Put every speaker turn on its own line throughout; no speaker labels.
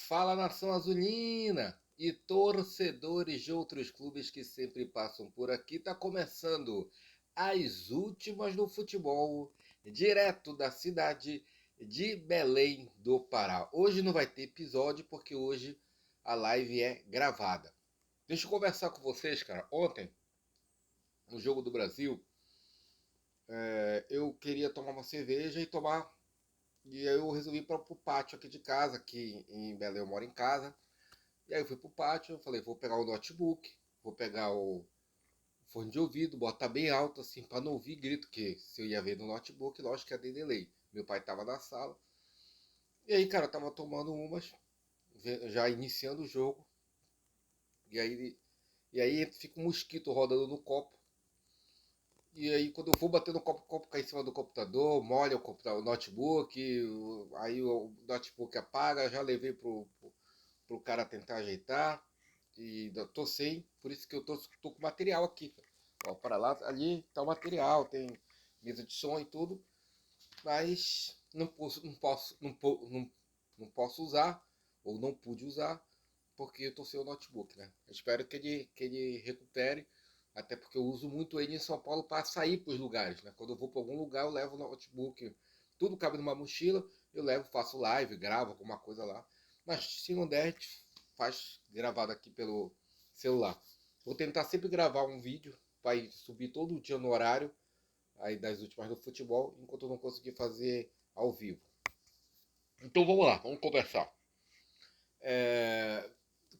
Fala, nação azulina e torcedores de outros clubes que sempre passam por aqui. Tá começando as últimas do futebol, direto da cidade de Belém do Pará. Hoje não vai ter episódio porque hoje a live é gravada. Deixa eu conversar com vocês, cara. Ontem, no Jogo do Brasil, eu queria tomar uma cerveja e aí eu resolvi ir para o pátio aqui de casa, aqui em Belém eu moro em casa. E aí eu fui pro pátio, eu falei, vou pegar o notebook, vou pegar o fone de ouvido, botar bem alto assim para não ouvir grito, que se eu ia ver no notebook, lógico que ia ter delay. Meu pai tava na sala. E aí, cara, eu tava tomando umas, já iniciando o jogo. E aí, e aí fica um mosquito rodando no copo. E aí quando eu vou bater no copo, o copo cai em cima do computador, molha o notebook, aí o notebook apaga, já levei pro cara tentar ajeitar. E eu tô sem, por isso que eu tô com material aqui. Ó, para lá, ali tá o material, tem mesa de som e tudo, mas não posso usar, ou não pude usar, porque eu tô sem o notebook, né? Eu espero que ele recupere, até porque eu uso muito ele em São Paulo para sair para os lugares, né? Quando eu vou para algum lugar, eu levo o notebook, tudo cabe numa mochila, eu levo, faço live, gravo alguma coisa lá. Mas se não der, a gente faz gravado aqui pelo celular. Vou tentar sempre gravar um vídeo para subir todo dia no horário aí das últimas do futebol, enquanto eu não conseguir fazer ao vivo. Então vamos lá, vamos conversar. É,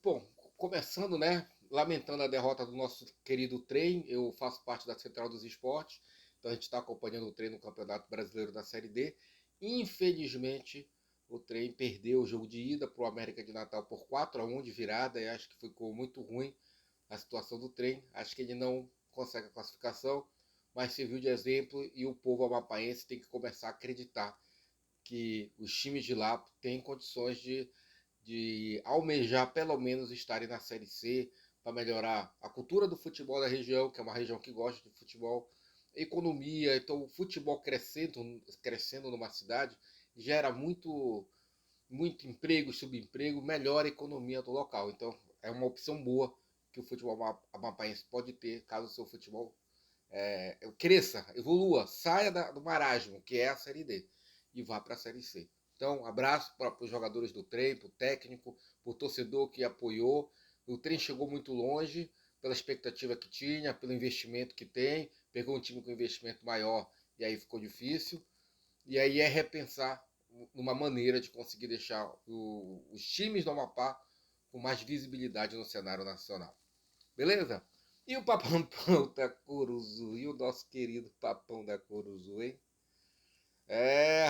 Bom, começando, né? Lamentando a derrota do nosso querido trem, eu faço parte da Central dos Esportes, então a gente está acompanhando o trem no Campeonato Brasileiro da Série D. Infelizmente, o trem perdeu o jogo de ida para o América de Natal por 4-1 de virada, e acho que ficou muito ruim a situação do trem. Acho que ele não consegue a classificação, mas serviu de exemplo e o povo amapaense tem que começar a acreditar que os times de lá têm condições de almejar pelo menos estarem na Série C para melhorar a cultura do futebol da região, que é uma região que gosta de futebol, economia, então o futebol crescendo numa cidade gera muito emprego, subemprego, melhora a economia do local. Então é uma opção boa que o futebol amapaense pode ter caso o seu futebol cresça, evolua, saia do marasmo, que é a Série D, e vá para a Série C. Então, abraço para os jogadores do trem, para o técnico, para o torcedor que apoiou. O trem chegou muito longe pela expectativa que tinha, pelo investimento que tem. Pegou um time com investimento maior e aí ficou difícil. E aí é repensar uma maneira de conseguir deixar os times do Amapá com mais visibilidade no cenário nacional. Beleza? E o Papão da Curuzu? E o nosso querido Papão da Curuzu, hein?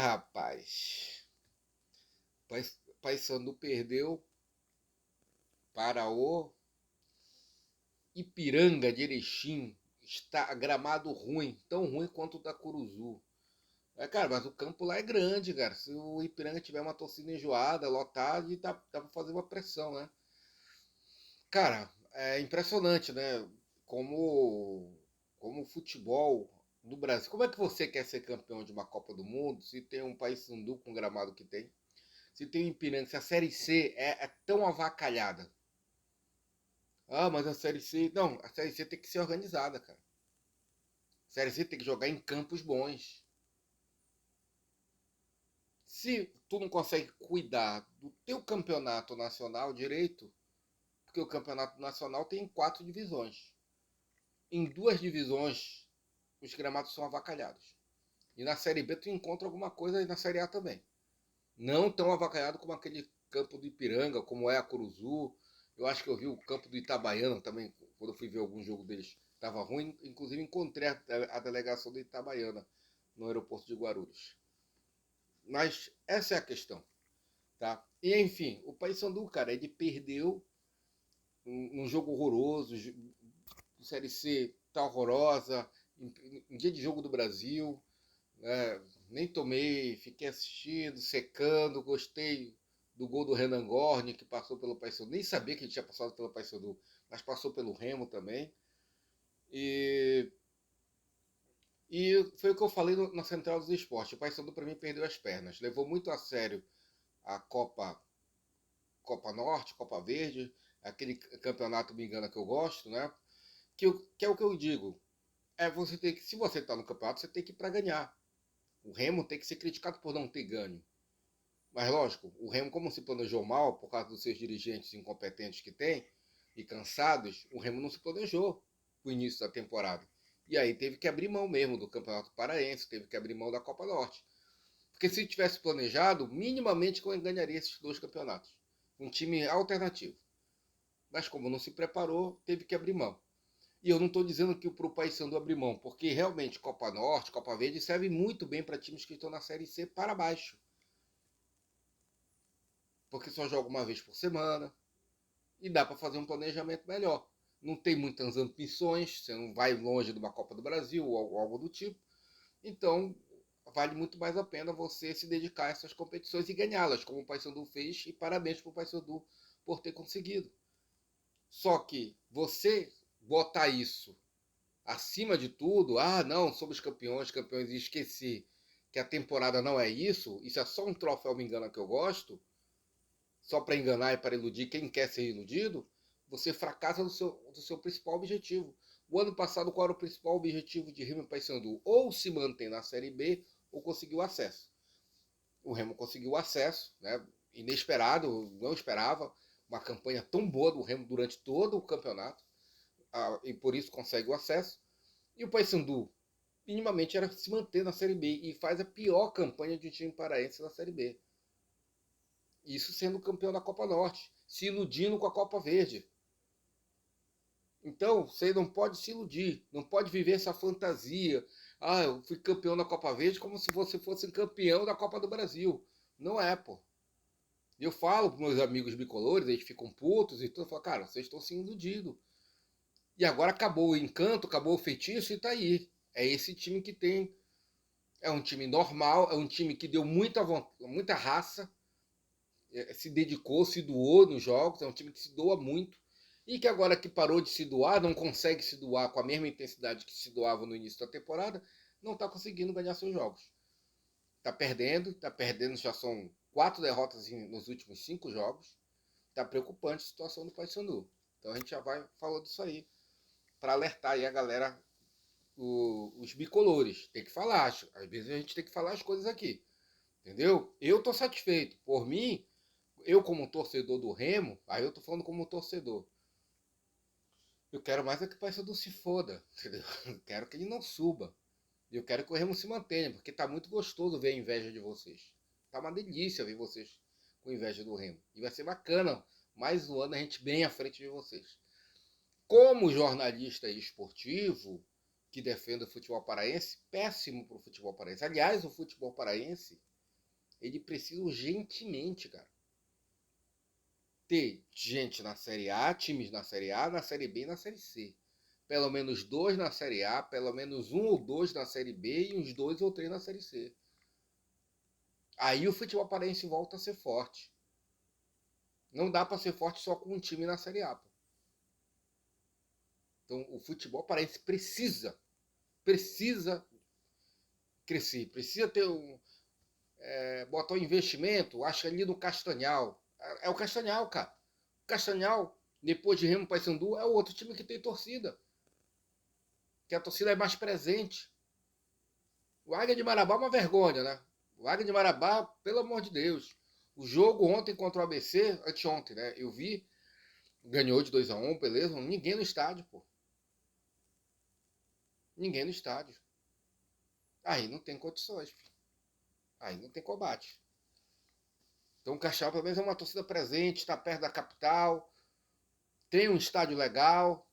Rapaz. Paysandu perdeu para o Ipiranga de Erechim. Está gramado ruim, tão ruim quanto o da Curuzu. Cara, mas o campo lá é grande, cara. Se o Ipiranga tiver uma torcida enjoada, lotada, dá pra fazer uma pressão, né? Cara, é impressionante, né? Como o futebol no Brasil. Como é que você quer ser campeão de uma Copa do Mundo se tem um país sundu com o gramado que tem? Se tem um Ipiranga, se a Série C é tão avacalhada. Ah, mas a Série C. Não, a Série C tem que ser organizada, cara. A Série C tem que jogar em campos bons. Se tu não consegue cuidar do teu campeonato nacional direito, porque o campeonato nacional tem 4 divisões. Em 2 divisões, os gramados são avacalhados. E na Série B tu encontra alguma coisa e na Série A também. Não tão avacalhado como aquele campo do Ipiranga, como é a Curuzu. Eu acho que eu vi o campo do Itabaiana também, quando eu fui ver algum jogo deles. Estava ruim, inclusive encontrei a delegação do Itabaiana no aeroporto de Guarulhos. Mas essa é a questão, tá? E enfim, o Paysandu, cara, ele perdeu um jogo horroroso, Série C tá horrorosa, em dia de jogo do Brasil, né? Nem tomei, fiquei assistindo, secando, gostei do gol do Renan Gorni, que passou pelo Paysandu. Nem sabia que ele tinha passado pelo Paysandu, mas passou pelo Remo também. E, e foi o que eu falei na Central dos Esportes. O Paysandu, para mim, perdeu as pernas. Levou muito a sério a Copa Norte, Copa Verde, aquele campeonato, me engana, que eu gosto, né? Que é o que eu digo. Você tem que, se você está no campeonato, você tem que ir para ganhar. O Remo tem que ser criticado por não ter ganho. Mas lógico, o Remo, como se planejou mal, por causa dos seus dirigentes incompetentes que tem, e cansados, o Remo não se planejou no início da temporada. E aí teve que abrir mão mesmo do Campeonato Paraense, teve que abrir mão da Copa Norte. Porque se tivesse planejado, minimamente ganharia esses dois campeonatos. Um time alternativo. Mas como não se preparou, teve que abrir mão. E eu não estou dizendo que para o Paysandu abrir mão, porque realmente Copa Norte, Copa Verde serve muito bem para times que estão na Série C para baixo. Porque só joga uma vez por semana e dá para fazer um planejamento melhor. Não tem muitas ambições, você não vai longe de uma Copa do Brasil ou algo do tipo. Então, vale muito mais a pena você se dedicar a essas competições e ganhá-las, como o Paysandu fez, e parabéns para o Paysandu por ter conseguido. Só que você botar isso acima de tudo, não, somos campeões, e esquecer que a temporada não é isso é só um troféu, me engana, que eu gosto, só para enganar e para iludir quem quer ser iludido, você fracassa do seu principal objetivo. O ano passado, qual era o principal objetivo de Remo e Paysandu? Ou se mantém na Série B, ou conseguir o acesso. O Remo conseguiu o acesso, né? Inesperado, não esperava uma campanha tão boa do Remo durante todo o campeonato, e por isso consegue o acesso. E o Paysandu, minimamente, era se manter na Série B e faz a pior campanha de um time paraense na Série B. Isso sendo campeão da Copa Norte, se iludindo com a Copa Verde. Então, você não pode se iludir, não pode viver essa fantasia. Eu fui campeão da Copa Verde como se você fosse campeão da Copa do Brasil. Não é, pô. Eu falo para meus amigos bicolores, eles ficam putos e tudo. Eu falo, cara, vocês estão se iludindo. E agora acabou o encanto, acabou o feitiço e tá aí. É esse time que tem. É um time normal, é um time que deu muita raça, se dedicou, se doou nos jogos, é um time que se doa muito. E que agora que parou de se doar, não consegue se doar com a mesma intensidade que se doava no início da temporada, não está conseguindo ganhar seus jogos. Está perdendo, já são 4 derrotas nos últimos 5 jogos. Está preocupante a situação do Paysandu. Então a gente já vai falando disso aí, para alertar aí a galera, os bicolores. Tem que falar, às vezes a gente tem que falar as coisas aqui. Entendeu? Eu tô satisfeito. Por mim, eu como torcedor do Remo, aí eu tô falando como torcedor. Eu quero mais é que o Paysandu se foda, entendeu? Eu quero que ele não suba. Eu quero que o Remo se mantenha, porque tá muito gostoso ver a inveja de vocês. Tá uma delícia ver vocês com inveja do Remo. E vai ser bacana mais um ano a gente bem à frente de vocês. Como jornalista esportivo que defende o futebol paraense, péssimo pro futebol paraense. Aliás, o futebol paraense, ele precisa urgentemente, cara, ter gente na Série A, times na Série A, na Série B e na Série C. Pelo menos 2 na Série A, pelo menos 1 ou 2 na Série B e uns 2 ou 3 na Série C. Aí o futebol paraense volta a ser forte. Não dá para ser forte só com um time na Série A. Pô. Então o futebol paraense precisa crescer, precisa ter botar um investimento, acho que ali no Castanhal. É o Castanhal, cara. O Castanhal, depois de Remo e Paysandu, é o outro time que tem torcida. Que a torcida é mais presente. O Águia de Marabá é uma vergonha, né? O Águia de Marabá, pelo amor de Deus. O jogo ontem contra o ABC, anteontem, né? Eu vi, ganhou de 2-1, beleza? Ninguém no estádio, pô. Ninguém no estádio. Aí não tem condições, pô. Aí não tem combate. Então o Caixão, pelo menos, é uma torcida presente, está perto da capital, tem um estádio legal,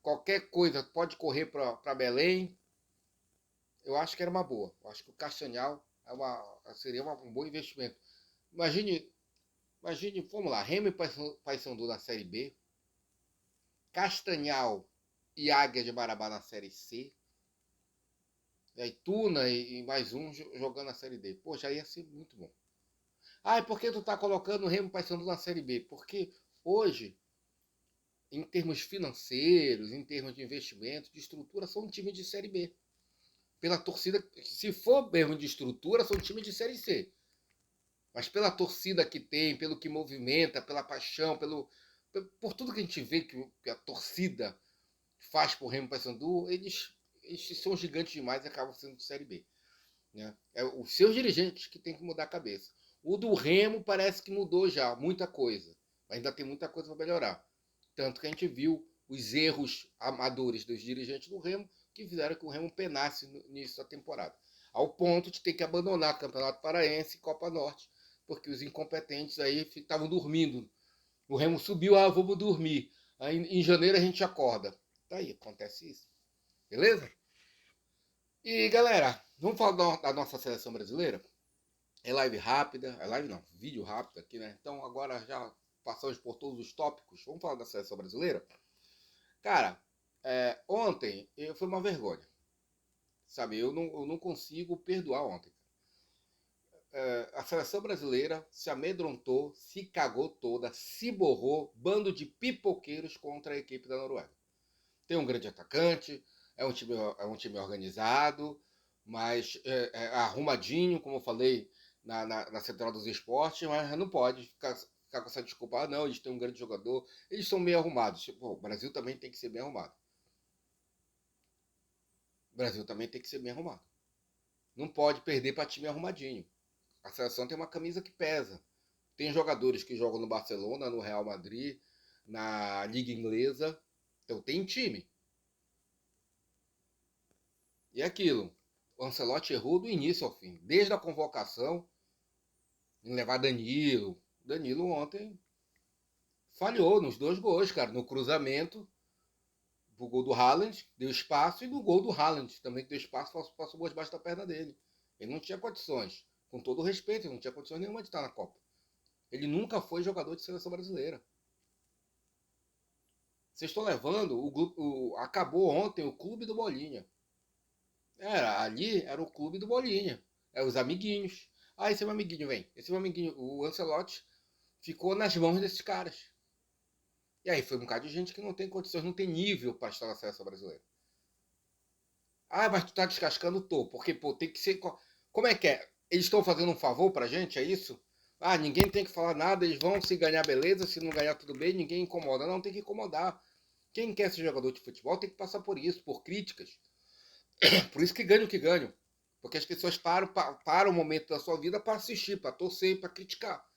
qualquer coisa pode correr para Belém. Eu acho que era uma boa. Eu acho que o Castanhal seria um bom investimento. Imagine, vamos lá, Remo e Paysandu na Série B, Castanhal e Águia de Marabá na Série C, e aí Tuna e mais um jogando na Série D. Pô, já ia ser muito bom. E por que tu tá colocando o Remo e Paysandu na Série B? Porque hoje, em termos financeiros, em termos de investimento, de estrutura, são um time de Série B. Pela torcida, se for mesmo de estrutura, são times de Série C. mas pela torcida que tem, pelo que movimenta, pela paixão, por tudo que a gente vê que a torcida faz por Remo e Paysandu, eles são gigantes demais e acabam sendo de Série B. Né? É os seus dirigentes que tem que mudar a cabeça. O do Remo parece que mudou já, muita coisa. Ainda tem muita coisa para melhorar. Tanto que a gente viu os erros amadores dos dirigentes do Remo que fizeram que o Remo penasse no início da temporada. Ao ponto de ter que abandonar o Campeonato Paraense e Copa Norte, porque os incompetentes aí estavam dormindo. O Remo subiu, vamos dormir. Aí em janeiro a gente acorda. Tá aí, acontece isso. Beleza? E galera, vamos falar da nossa seleção brasileira? É live rápida, é live não, vídeo rápido aqui, né? Então agora já passamos por todos os tópicos. Vamos falar da seleção brasileira? Cara, ontem foi uma vergonha. Sabe, eu não consigo perdoar ontem. A seleção brasileira se amedrontou, se cagou toda, se borrou, bando de pipoqueiros contra a equipe da Noruega. Tem um grande atacante, é um time organizado, mas arrumadinho, como eu falei na Central dos Esportes, mas não pode ficar com essa desculpa, não, eles têm um grande jogador, eles são meio arrumados. Pô, o Brasil também tem que ser bem arrumado. O Brasil também tem que ser bem arrumado. Não pode perder para time arrumadinho. A seleção tem uma camisa que pesa. Tem jogadores que jogam no Barcelona, no Real Madrid, na Liga Inglesa. Então tem time. E é aquilo. O Ancelotti errou do início ao fim. Desde a convocação, em levar Danilo. Danilo ontem falhou nos 2 gols, cara. No cruzamento, o gol do Haaland, deu espaço. E no gol do Haaland, também que deu espaço, passou por debaixo da perna dele. Ele não tinha condições. Com todo o respeito, ele não tinha condições nenhuma de estar na Copa. Ele nunca foi jogador de seleção brasileira. Vocês estão levando, acabou ontem o clube do Bolinha. Ali era o clube do Bolinha. É os amiguinhos. Esse é meu amiguinho, vem. Esse é meu amiguinho. O Ancelotti ficou nas mãos desses caras. E aí foi um bocado de gente que não tem condições, não tem nível para estar na seleção brasileira. Mas tu tá descascando? Tô. Porque, pô, tem que ser. Como é que é? Eles estão fazendo um favor pra gente, é isso? Ninguém tem que falar nada, eles vão se ganhar, beleza, se não ganhar, tudo bem, ninguém incomoda. Não, tem que incomodar. Quem quer ser jogador de futebol tem que passar por isso, por críticas. Por isso que ganho o que ganho. Porque as pessoas param o momento da sua vida para assistir, para torcer, para criticar.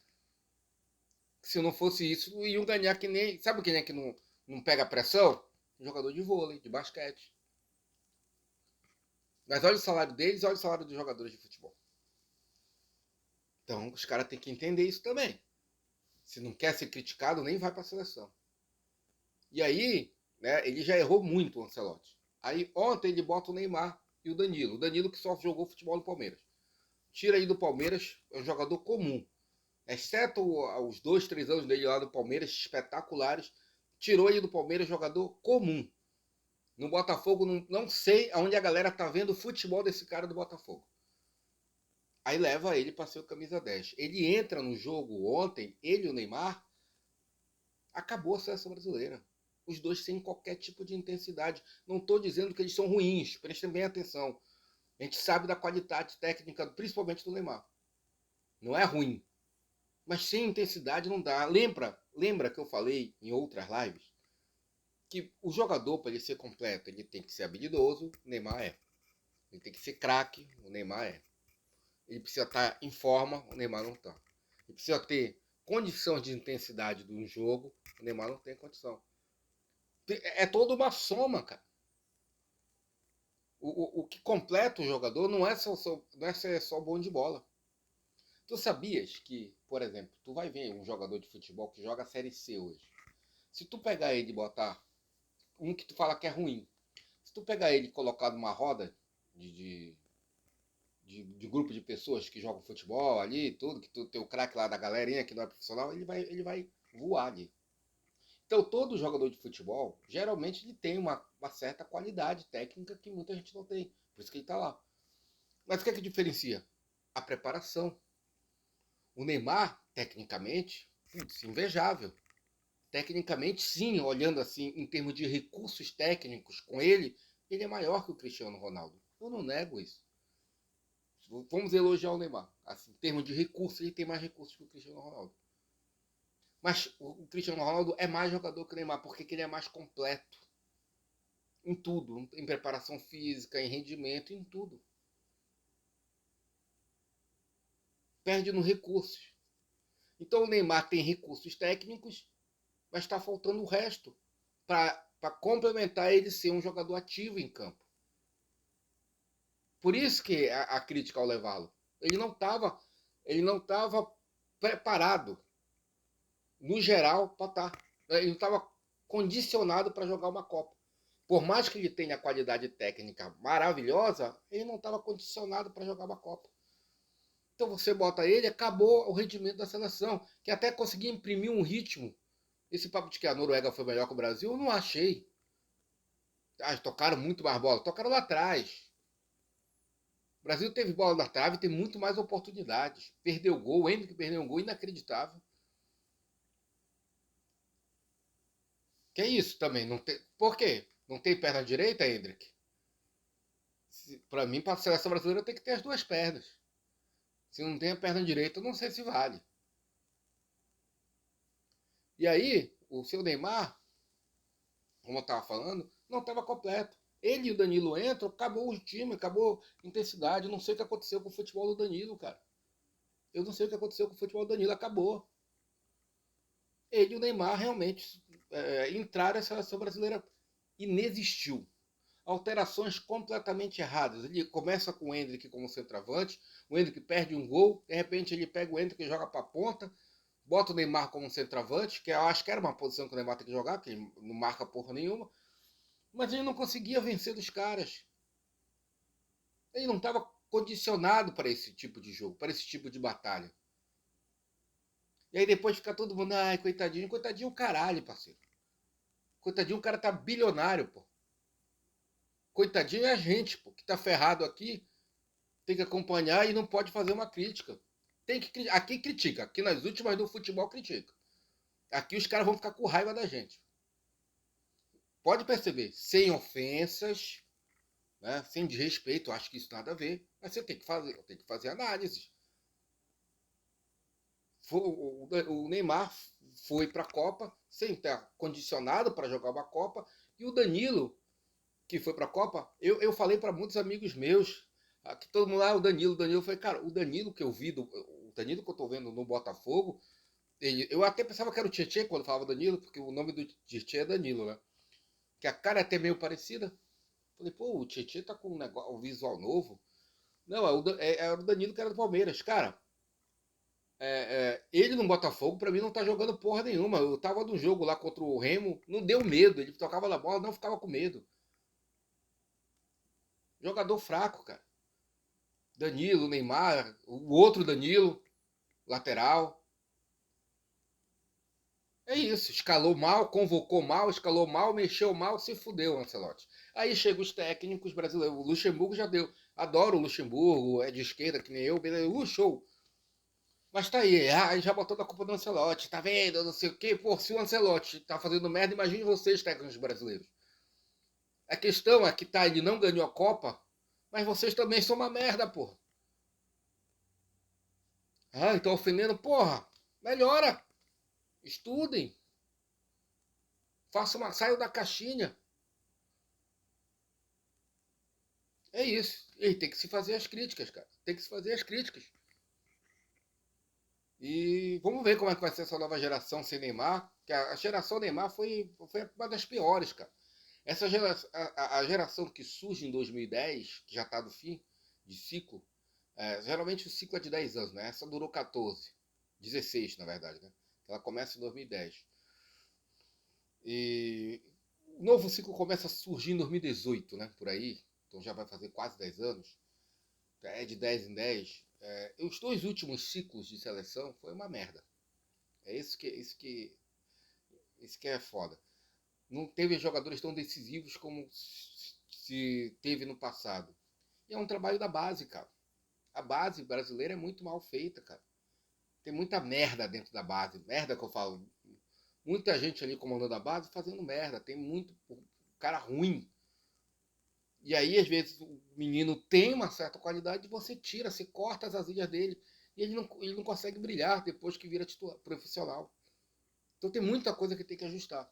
Se não fosse isso, iam ganhar que nem. Sabe quem é que não pega pressão? Um jogador de vôlei, de basquete. Mas olha o salário deles, olha o salário dos jogadores de futebol. Então os caras têm que entender isso também. Se não quer ser criticado, nem vai para a seleção. E aí, né, ele já errou muito o Ancelotti. Aí ontem ele bota o Neymar e o Danilo. O Danilo que só jogou futebol no Palmeiras. Tira aí do Palmeiras, é um jogador comum. Exceto os 2, 3 anos dele lá no Palmeiras, espetaculares. Tirou ele do Palmeiras, jogador comum. No Botafogo, não sei aonde a galera tá vendo o futebol desse cara do Botafogo. Aí leva ele para ser o camisa 10. Ele entra no jogo ontem, ele e o Neymar, acabou a seleção brasileira. Os dois sem qualquer tipo de intensidade. Não estou dizendo que eles são ruins, prestem bem atenção. A gente sabe da qualidade técnica, principalmente do Neymar. Não é ruim. Mas sem intensidade não dá. Lembra que eu falei em outras lives que o jogador, para ele ser completo, ele tem que ser habilidoso, o Neymar é. Ele tem que ser craque, o Neymar é. Ele precisa estar em forma, o Neymar não está. Ele precisa ter condições de intensidade de um jogo, o Neymar não tem condição. É toda uma soma, cara. O que completa o jogador não é ser só bom de bola. Tu sabias que, por exemplo, tu vai ver um jogador de futebol que joga a Série C hoje. Se tu pegar ele e botar um que tu fala que é ruim, se tu pegar ele e colocar numa roda de grupo de pessoas que jogam futebol ali, tudo, que tu tem o craque lá da galerinha que não é profissional, ele vai voar ali. Então, todo jogador de futebol, geralmente, ele tem uma certa qualidade técnica que muita gente não tem. Por isso que ele está lá. Mas o que é que diferencia? A preparação. O Neymar, tecnicamente, invejável. Tecnicamente, sim, olhando assim, em termos de recursos técnicos com ele é maior que o Cristiano Ronaldo. Eu não nego isso. Vamos elogiar o Neymar. Assim, em termos de recursos, ele tem mais recursos que o Cristiano Ronaldo. Mas o Cristiano Ronaldo é mais jogador que o Neymar, porque ele é mais completo. Em tudo. Em preparação física, em rendimento, em tudo. Perde no recursos. Então o Neymar tem recursos técnicos, mas está faltando o resto para complementar ele ser um jogador ativo em campo. Por isso que a crítica ao levá-lo. Ele não estava preparado, no geral, para estar. Ele não estava condicionado para jogar uma Copa. Por mais que ele tenha qualidade técnica maravilhosa, ele não estava condicionado para jogar uma Copa. Então você bota ele, acabou o rendimento da seleção, que até conseguia imprimir um ritmo. Esse papo de que a Noruega foi melhor que o Brasil, eu não achei. Tocaram muito mais bola, tocaram lá atrás. O Brasil teve bola na trave, tem muito mais oportunidades. Perdeu gol, o Endrick perdeu um gol inacreditável. Que é isso também. Não tem... Por quê? Não tem perna direita, Endrick? Para mim, para a seleção brasileira, tem que ter as duas pernas. Se não tem a perna direita, eu não sei se vale. E aí, o seu Neymar, como eu estava falando, não estava completo. Ele e o Danilo entram, acabou o time, acabou a intensidade. Eu não sei o que aconteceu com o futebol do Danilo, cara. Eu não sei o que aconteceu com o futebol do Danilo, acabou. Ele e o Neymar realmente entraram nessa seleção brasileira, inexistiu. Alterações completamente erradas. Ele começa com o Endrick como centroavante, o Endrick perde um gol, de repente ele pega o Endrick e joga para a ponta, bota o Neymar como centroavante, que eu acho que era uma posição que o Neymar tem que jogar, porque ele não marca porra nenhuma, mas ele não conseguia vencer dos caras. Ele não estava condicionado para esse tipo de jogo, para esse tipo de batalha. E aí depois fica todo mundo, ai, coitadinho, coitadinho o caralho, parceiro. Coitadinho, o cara tá bilionário, pô. Coitadinho é a gente, pô, que tá ferrado aqui, tem que acompanhar e não pode fazer uma crítica. Aqui critica, aqui nas últimas do futebol critica. Aqui os caras vão ficar com raiva da gente. Pode perceber, sem ofensas, né, sem desrespeito, acho que isso nada a ver, mas você tem que fazer análises. O Neymar foi para a Copa sem estar condicionado para jogar uma Copa, e o Danilo, que foi para a Copa, eu falei para muitos amigos meus, que todo mundo, o Danilo, foi, cara, o Danilo que eu vi, o Danilo que eu tô vendo no Botafogo, eu até pensava que era o Tietchan quando falava Danilo, porque o nome do Tietchan é Danilo, né? Que a cara é até meio parecida. Falei, pô, o Tietchan tá com um visual novo. Não, é o Danilo que era do Palmeiras. Cara, ele no Botafogo, pra mim, não tá jogando porra nenhuma. Eu tava no jogo lá contra o Remo, não deu medo. Ele tocava na bola, não ficava com medo. Jogador fraco, cara. Danilo, Neymar, o outro Danilo, lateral. É isso. Escalou mal, convocou mal, escalou mal, mexeu mal, se fudeu, Ancelotti. Aí chegam os técnicos brasileiros. O Luxemburgo já deu. Adoro o Luxemburgo, é de esquerda que nem eu, beleza, show. Mas tá aí, já botou na culpa do Ancelotti, tá vendo? Não sei o quê. Pô, se o Ancelotti tá fazendo merda, imagine vocês, técnicos brasileiros. A questão é que tá, ele não ganhou a Copa, mas vocês também são uma merda, porra. Então ofendendo, porra, melhora. Estudem. Saiam da caixinha. É isso. E tem que se fazer as críticas, cara. Tem que se fazer as críticas. E vamos ver como é que vai ser essa nova geração sem Neymar. Que a geração Neymar foi uma das piores, cara. Essa geração, a geração que surge em 2010, que já está no fim de ciclo, geralmente o ciclo é de 10 anos, né? Essa durou 14, 16 na verdade, né? Ela começa em 2010. E o novo ciclo começa a surgir em 2018, né? Por aí. Então já vai fazer quase 10 anos. É de 10 em 10. Os dois últimos ciclos de seleção foi uma merda. É isso que é foda. Não teve jogadores tão decisivos como se teve no passado. E é um trabalho da base, cara. A base brasileira é muito mal feita, cara. Tem muita merda dentro da base. Merda que eu falo. Muita gente ali comandando a base fazendo merda. Tem muito cara ruim. E aí, às vezes, o menino tem uma certa qualidade e você tira, você corta as asinhas dele. E ele não consegue brilhar depois que vira titular, profissional. Então tem muita coisa que tem que ajustar.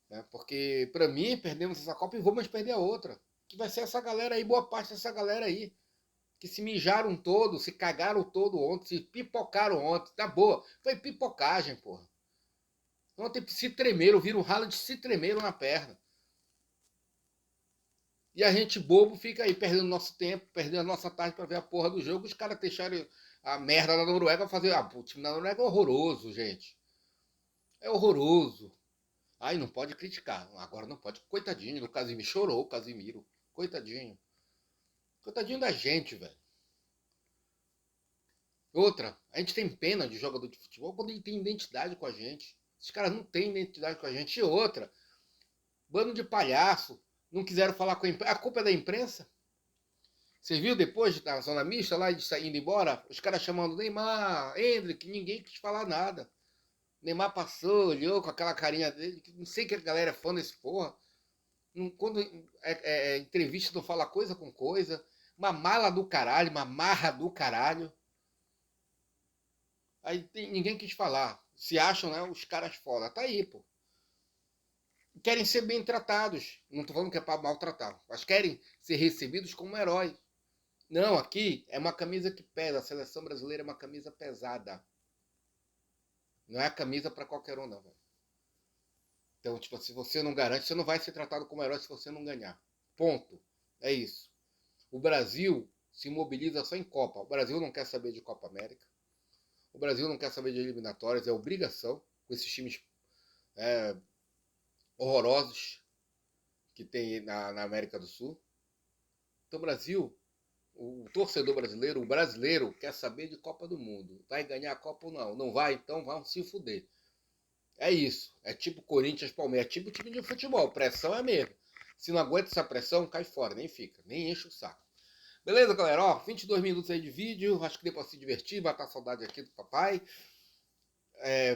Né? Porque, para mim, perdemos essa Copa e vamos perder a outra. Que vai ser essa galera aí, boa parte dessa galera aí. Que se mijaram todo, se cagaram todo ontem, se pipocaram ontem. Tá boa. Foi pipocagem, porra. Ontem se tremeram, viram um ralo de se tremeram na perna. E a gente bobo fica aí perdendo nosso tempo, perdendo a nossa tarde para ver a porra do jogo. Os caras deixaram a merda da Noruega fazer. Ah, o time da Noruega é horroroso, gente. É horroroso. Ai, não pode criticar. Agora não pode. Coitadinho do Casimiro. Chorou o Casimiro. Coitadinho. Coitadinho da gente, velho. Outra, a gente tem pena de jogador de futebol quando ele tem identidade com a gente. Esses caras não têm identidade com a gente. E outra, bando de palhaço. Não quiseram falar com a imprensa. A culpa é da imprensa? Você viu depois da zona mista lá de saindo embora? Os caras chamando Neymar, Hendrick, ninguém quis falar nada. Neymar passou, olhou com aquela carinha dele. Não sei que a galera é fã desse porra. Quando entrevista não fala coisa com coisa. Uma mala do caralho, uma marra do caralho. Aí ninguém quis falar. Se acham, né, os caras foda. Tá aí, pô. Querem ser bem tratados. Não tô falando que é pra maltratar. Mas querem ser recebidos como heróis. Não, aqui é uma camisa que pesa. A seleção brasileira é uma camisa pesada. Não é a camisa para qualquer um, não, velho. Então, tipo, se você não garante, você não vai ser tratado como herói se você não ganhar. Ponto. É isso. O Brasil se mobiliza só em Copa. O Brasil não quer saber de Copa América. O Brasil não quer saber de eliminatórias. É obrigação com esses times é, horrorosos que tem na América do Sul. Então, o Brasil, o torcedor brasileiro, o brasileiro quer saber de Copa do Mundo. Vai ganhar a Copa ou não? Não vai? Então vão se fuder. É isso. É tipo Corinthians, Palmeiras. É tipo time de futebol. Pressão é a mesma. Se não aguenta essa pressão, cai fora. Nem fica. Nem enche o saco. Beleza, galera? Ó, 22 minutos aí de vídeo. Acho que deu pra se divertir. Matar a saudade aqui do papai.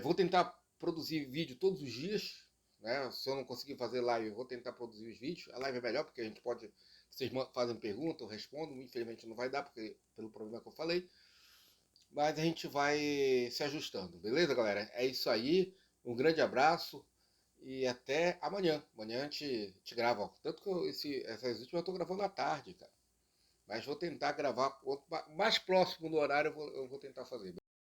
Vou tentar produzir vídeo todos os dias. Né? Se eu não conseguir fazer live, eu vou tentar produzir os vídeos. A live é melhor porque a gente pode... Vocês fazem pergunta, eu respondo. Infelizmente não vai dar porque, pelo problema que eu falei. Mas a gente vai se ajustando. Beleza, galera? É isso aí. Um grande abraço. E até amanhã. Amanhã a gente grava. Ó. Tanto que essas últimas eu tô gravando à tarde, cara. Mas vou tentar gravar mais próximo do horário, eu vou tentar fazer.